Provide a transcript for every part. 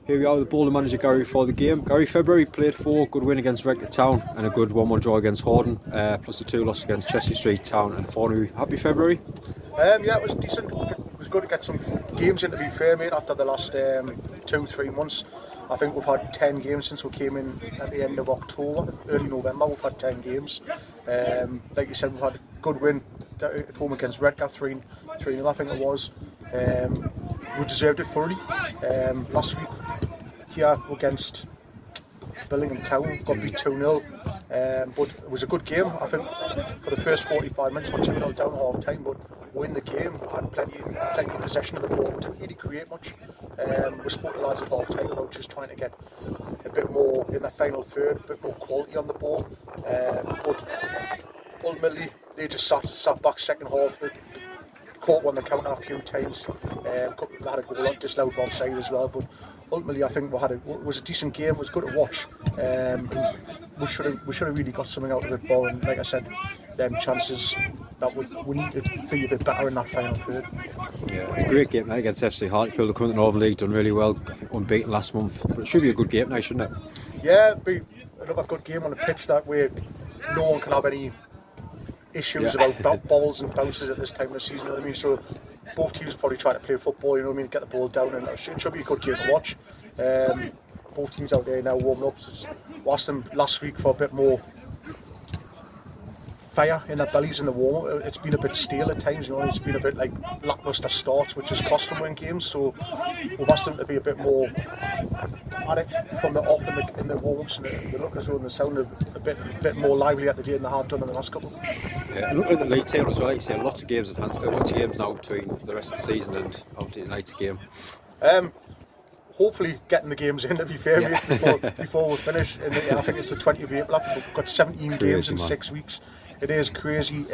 Here we are with the Boldon manager Gary for the game. Gary, February played 4, good win against Rector Town and a good 1-1 draw against Horden, plus the 2 losses against Chelsea Street Town and Thornbury. Happy February? Yeah, it was decent. It was good to get some games in, to be fair, mate, after the last 2-3 months. I think we've had 10 games since we came in at the end of October, early November. We've had 10 games. Like you said, we've had a good win at home against Redcar, 3-0 I think it was. We deserved it thoroughly. Last week here against Billingham Town, got beat 2-0. But it was a good game. I think for the first 45 minutes we're 2-0 down at half time, but we in the game. We had plenty of possession of the ball. We didn't really create much. We spoke to the lads at half time about just trying to get a bit more in the final third, a bit more quality on the ball. But ultimately they just sat back second half. They caught on the counter a few times. They had a goal on disallowed offside as well. But ultimately, I think it was a decent game. It was good to watch. We should have really got something out of it. But like I said, them chances that we need to be a bit better in that final third. Yeah, a great game night against FC Hartlepool. The current Northern League done really well. I think unbeaten last month, but it should be a good game now, shouldn't it? Yeah, it'd be another good game on the pitch that way. No one can have any issues about balls and bounces at this time of the season. You know what I mean? So both teams probably try to play football. You know what I mean? Get the ball down, and it should be a good game to watch. Both teams out there now warming up. We asked them last week for a bit more fire in their bellies in the warm. It's been a bit stale at times, you know. It's been a bit like lacklustre starts, which has cost them win games. So we've asked them to be a bit more at it from the off in the warm-ups, and the look as though they sound a bit more lively at the day than they have done in the last couple. Yeah, and looking at the league table as well, like you say, lots of games at hand still. Lots of games now between the rest of the season and obviously tonight's game. Hopefully getting the games in, to be fair, mate, before we finish. And I think it's the 20th of April. We've got 17 games in 6 weeks. It is crazy.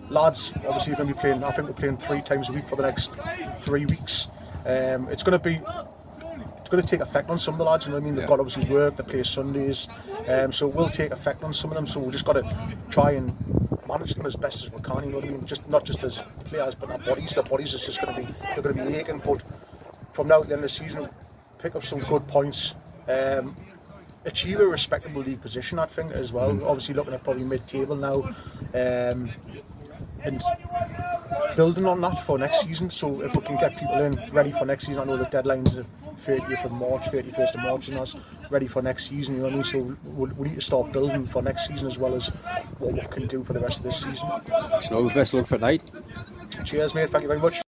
Lads, obviously, are going to be playing. I think we're playing 3 times a week for the next 3 weeks. It's going to take effect on some of the lads. You know what I mean? They've got obviously work. They play Sundays, so it will take effect on some of them. So we've just got to try and manage them as best as we can. You know what I mean? Not just as players, but their bodies. Their bodies is just going to be aching. But from now to the end of the season, pick up some good points. Achieve a respectable league position, I think, as well. Obviously looking at probably mid-table now, and building on that for next season. So if we can get people in ready for next season, I know the deadline's the 30th of March, 31st of March, and that's ready for next season, you know what I mean? So we need to start building for next season as well as what we can do for the rest of this season. So best of luck for tonight. Cheers, mate. Thank you very much.